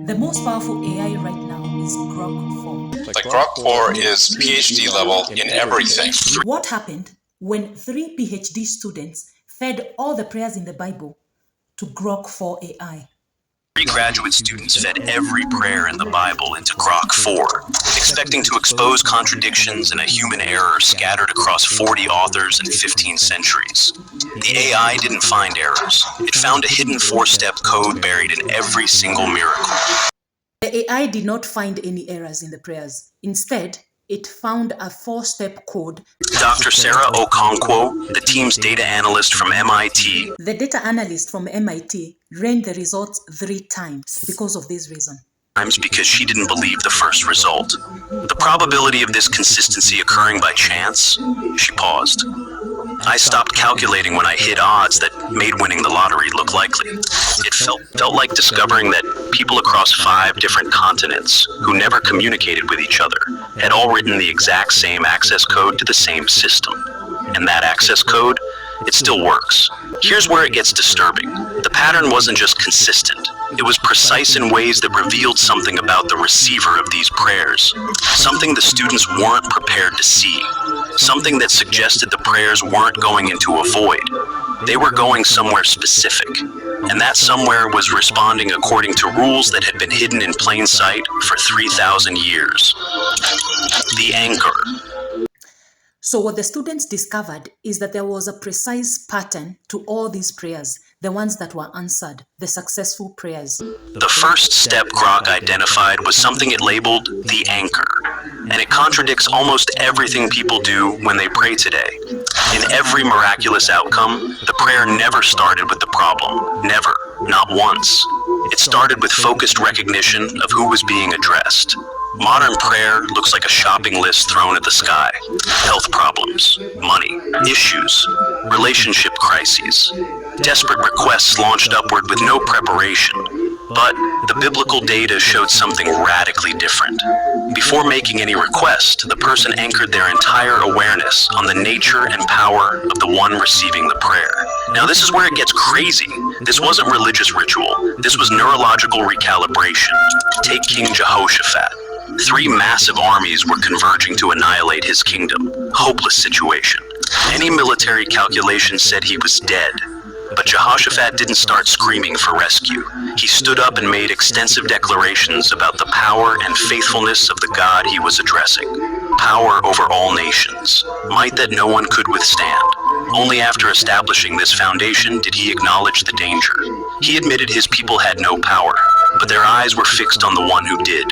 The most powerful AI right now is Grok 4. The Grok 4 is PhD level in everything. What happened when 3 PhD students fed all the prayers in the Bible to Grok 4 AI? 3 graduate students fed every prayer in the Bible into Grok 4, expecting to expose contradictions and a human error scattered across 40 authors and 15 centuries. The AI didn't find errors. It found a hidden 4-step code buried in every single miracle. The AI did not find any errors in the prayers. Instead, it found a 4-step code. Dr. Sarah Okonkwo, the team's data analyst from MIT, The data analyst from MIT ran the results 3 times because of this reason. because she didn't believe the first result. The probability of this consistency occurring by chance, she paused. I stopped calculating when I hit odds that made winning the lottery look likely. It felt like discovering that people across 5 different continents who never communicated with each other had all written the exact same access code to the same system. And that access code, it still works. Here's where it gets disturbing. The pattern wasn't just consistent. It was precise in ways that revealed something about the receiver of these prayers, something the students weren't prepared to see, something that suggested the prayers weren't going into a void. They were going somewhere specific, and that somewhere was responding according to rules that had been hidden in plain sight for 3,000 years. The anchor. So what the students discovered is that there was a precise pattern to all these prayers, the ones that were answered, the successful prayers. The first step Grok identified was something it labeled the anchor, and it contradicts almost everything people do when they pray today. In every miraculous outcome, the prayer never started with the problem. Never. Not once. It started with focused recognition of who was being addressed. Modern prayer looks like a shopping list thrown at the sky. Health problems, money, issues, relationship crises, desperate requests launched upward with no preparation. But the biblical data showed something radically different. Before making any request, the person anchored their entire awareness on the nature and power of the one receiving the prayer. Now this is where it gets crazy. This wasn't religious ritual. This was neurological recalibration. Take King Jehoshaphat. 3 massive armies were converging to annihilate his kingdom. Hopeless situation. Any military calculation said he was dead. But Jehoshaphat didn't start screaming for rescue. He stood up and made extensive declarations about the power and faithfulness of the God he was addressing. Power over all nations. Might that no one could withstand. Only after establishing this foundation did he acknowledge the danger. He admitted his people had no power, but their eyes were fixed on the one who did.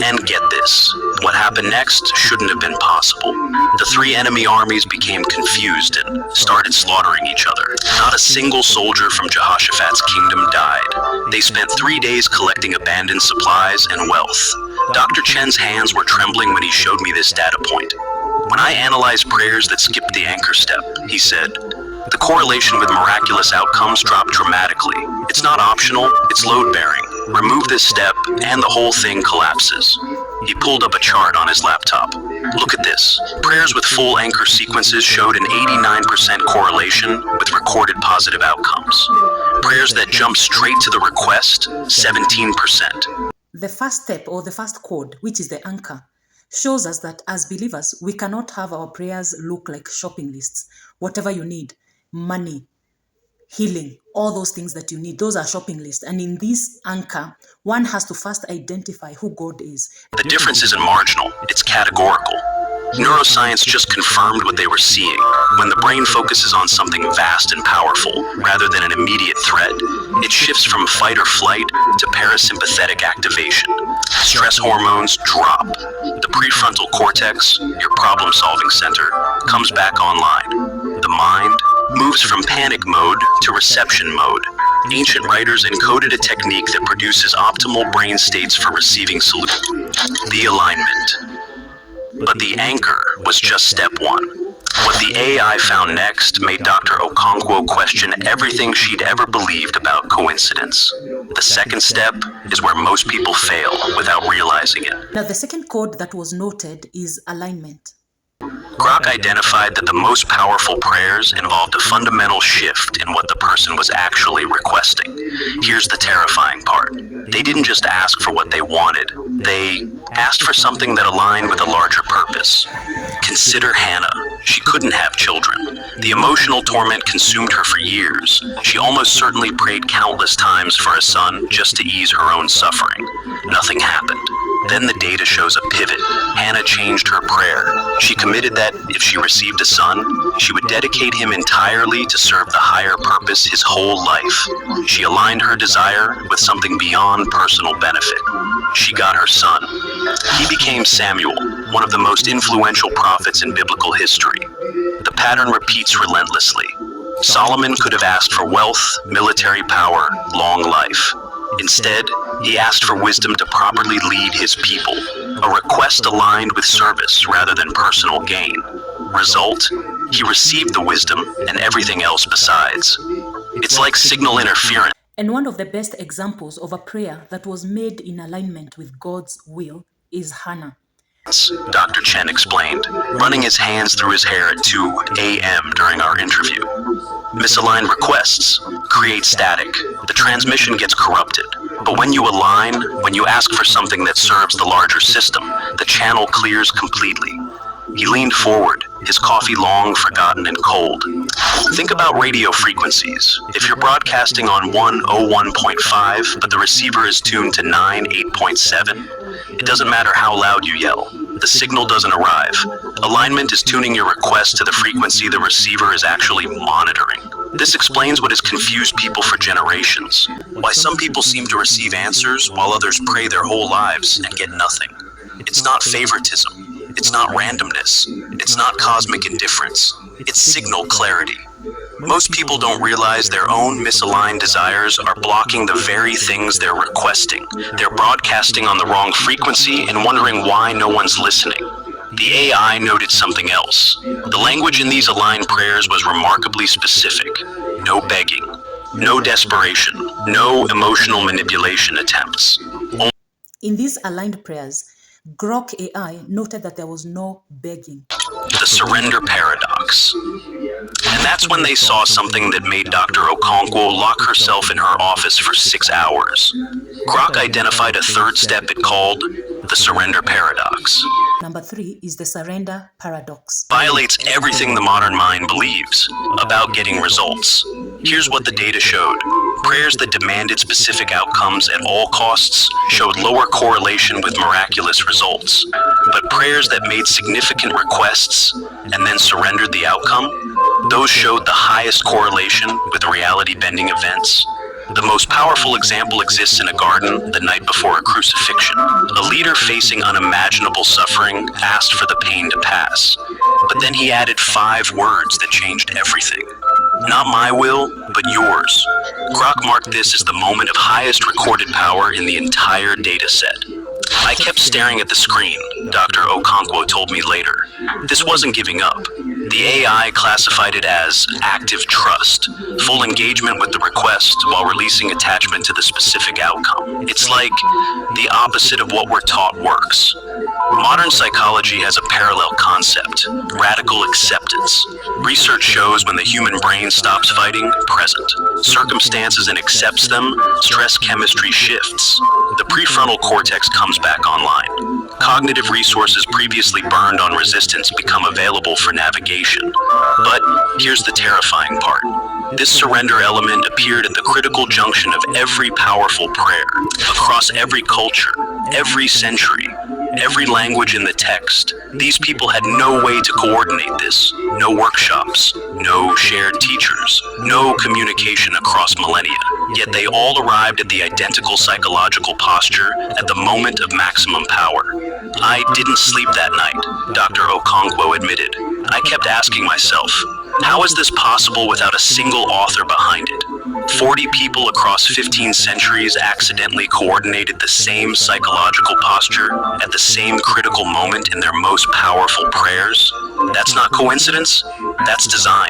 And get this, what happened next shouldn't have been possible. The 3 enemy armies became confused and started slaughtering each other. Not a single soldier from Jehoshaphat's kingdom died. They spent 3 days collecting abandoned supplies and wealth. Dr. Chen's hands were trembling when he showed me this data point. When I analyzed prayers that skipped the anchor step, he said, the correlation with miraculous outcomes dropped dramatically. It's not optional, it's load-bearing. Remove this step, and the whole thing collapses. He pulled up a chart on his laptop. Look at this. Prayers with full anchor sequences showed an 89% correlation with recorded positive outcomes. Prayers that jumped straight to the request, 17%. The first step, or the first code, which is the anchor, shows us that as believers, we cannot have our prayers look like shopping lists. Whatever you need, money, healing, all those things that you need, those are shopping lists. And in this anchor, one has to first identify who God is. The difference isn't marginal, it's categorical. Neuroscience just confirmed what they were seeing. When the brain focuses on something vast and powerful, rather than an immediate threat, it shifts from fight or flight to parasympathetic activation. Stress hormones drop. The prefrontal cortex, your problem-solving center, comes back online. The mind moves from panic mode to reception mode. Ancient writers encoded a technique that produces optimal brain states for receiving solutions. The alignment. But the anchor was just step 1. What the AI found next made Dr. Okonkwo question everything she'd ever believed about coincidence. The second step is where most people fail without realizing it. Now, the second code that was noted is alignment. Grok identified that the most powerful prayers involved a fundamental shift in what the person was actually requesting. Here's the terrifying part. They didn't just ask for what they wanted, they asked for something that aligned with a larger purpose. Consider Hannah. She couldn't have children. The emotional torment consumed her for years. She almost certainly prayed countless times for a son just to ease her own suffering. Nothing happened. Then the data shows a pivot. Hannah changed her prayer. She committed that if she received a son, she would dedicate him entirely to serve the higher purpose his whole life. She aligned her desire with something beyond personal benefit. She got her son. He became Samuel, one of the most influential prophets in biblical history. The pattern repeats relentlessly. Solomon could have asked for wealth, military power, long life. Instead, he asked for wisdom to properly lead his people, a request aligned with service rather than personal gain. Result, he received the wisdom and everything else besides. It's like signal interference. And one of the best examples of a prayer that was made in alignment with God's will is Hannah. Dr. Chen explained, running his hands through his hair at 2 a.m. during our interview. Misaligned requests create static. The transmission gets corrupted. But when you align, when you ask for something that serves the larger system, the channel clears completely. He leaned forward, his coffee long forgotten and cold. Think about radio frequencies. If you're broadcasting on 101.5, but the receiver is tuned to 98.7, it doesn't matter how loud you yell. The signal doesn't arrive. Alignment is tuning your request to the frequency the receiver is actually monitoring. This explains what has confused people for generations. Why some people seem to receive answers while others pray their whole lives and get nothing. It's not favoritism. It's not randomness. It's not cosmic indifference. It's signal clarity. Most people don't realize their own misaligned desires are blocking the very things they're requesting. They're broadcasting on the wrong frequency and wondering why no one's listening. The AI noted something else. The language in these aligned prayers was remarkably specific. No begging, no desperation, no emotional manipulation attempts. In these aligned prayers, Grok AI noted that there was no begging. The surrender paradox. And that's when they saw something that made Dr. Okonkwo lock herself in her office for 6 hours. Grok identified a third step it called the surrender paradox. Number 3 is the surrender paradox. Violates everything the modern mind believes about getting results. Here's what the data showed. Prayers that demanded specific outcomes at all costs showed lower correlation with miraculous results. But prayers that made significant requests and then surrendered the outcome, those showed the highest correlation with reality-bending events. The most powerful example exists in a garden the night before a crucifixion. A leader facing unimaginable suffering asked for the pain to pass, but then he added 5 words that changed everything. Not my will, but yours. Grok marked this as the moment of highest recorded power in the entire data set. I kept staring at the screen, Dr. Okonkwo told me later. This wasn't giving up. The AI classified it as active trust, full engagement with the request while releasing attachment to the specific outcome. It's like the opposite of what we're taught works. Modern psychology has a parallel concept, radical acceptance. Research shows when the human brain stops fighting, present. Circumstances and accepts them, stress chemistry shifts. The prefrontal cortex comes back online. Cognitive resources previously burned on resistance become available for navigation. But here's the terrifying part. This surrender element appeared at the critical junction of every powerful prayer, across every culture, every century, every language in the text. These people had no way to coordinate this. No workshops, no shared teachers, no communication across millennia. Yet they all arrived at the identical psychological posture at the moment of maximum power. I didn't sleep that night, Dr. Okonkwo admitted. I kept asking myself, how is this possible without a single author behind it? 40 people across 15 centuries accidentally coordinated the same psychological posture at the same critical moment in their most powerful prayers? That's not coincidence, that's design.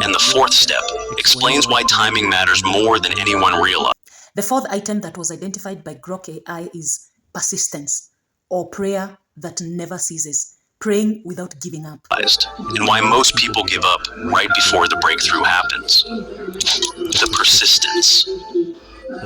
And the 4th step explains why timing matters more than anyone realizes. The 4th item that was identified by Grok AI is persistence, or prayer that never ceases. praying without giving up. And why most people give up right before the breakthrough happens. The persistence.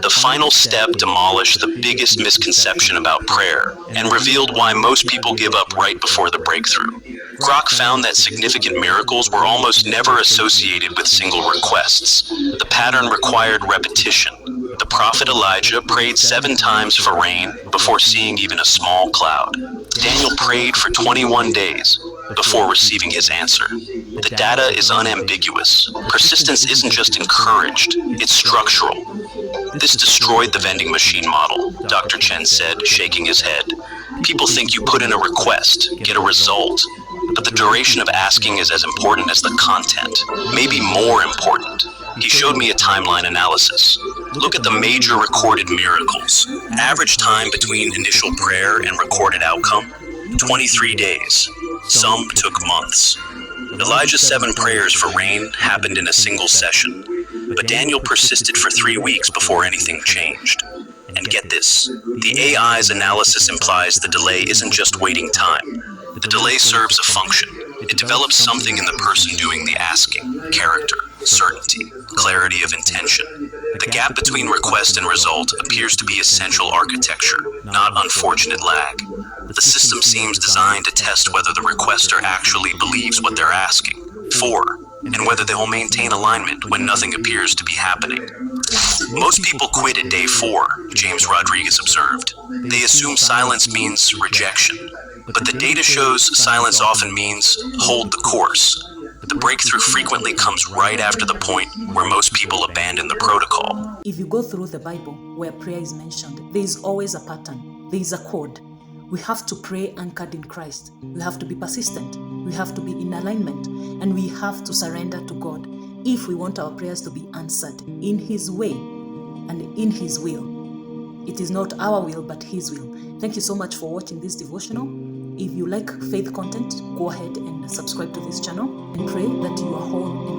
The final step demolished the biggest misconception about prayer and revealed why most people give up right before the breakthrough. Grok found that significant miracles were almost never associated with single requests. The pattern required repetition. The prophet Elijah prayed 7 times for rain before seeing even a small cloud. Daniel prayed for 21 days before receiving his answer. The data is unambiguous. Persistence isn't just encouraged, it's structural. This destroyed the vending machine model, Dr. Chen said, shaking his head. People think you put in a request, get a result, but the duration of asking is as important as the content, maybe more important. He showed me a timeline analysis. Look at the major recorded miracles. Average time between initial prayer and recorded outcome, 23 days. Some took months. Elijah's 7 prayers for rain happened in a single session, but Daniel persisted for 3 weeks before anything changed. And get this, the AI's analysis implies the delay isn't just waiting time. The delay serves a function. It develops something in the person doing the asking: character, certainty, clarity of intention. The gap between request and result appears to be essential architecture, not unfortunate lag. The system seems designed to test whether the requester actually believes what they're asking for, and whether they will maintain alignment when nothing appears to be happening. Most people quit at day 4, James Rodriguez observed. They assume silence means rejection. But the data shows silence often means hold the course. The breakthrough frequently comes right after the point where most people abandon the protocol. If you go through the Bible where prayer is mentioned, there is always a pattern. There is a code. We have to pray anchored in Christ. We have to be persistent. We have to be in alignment. And we have to surrender to God if we want our prayers to be answered in His way and in His will. It is not our will, but His will. Thank you so much for watching this devotional. If you like faith content, go ahead and subscribe to this channel and pray that you are whole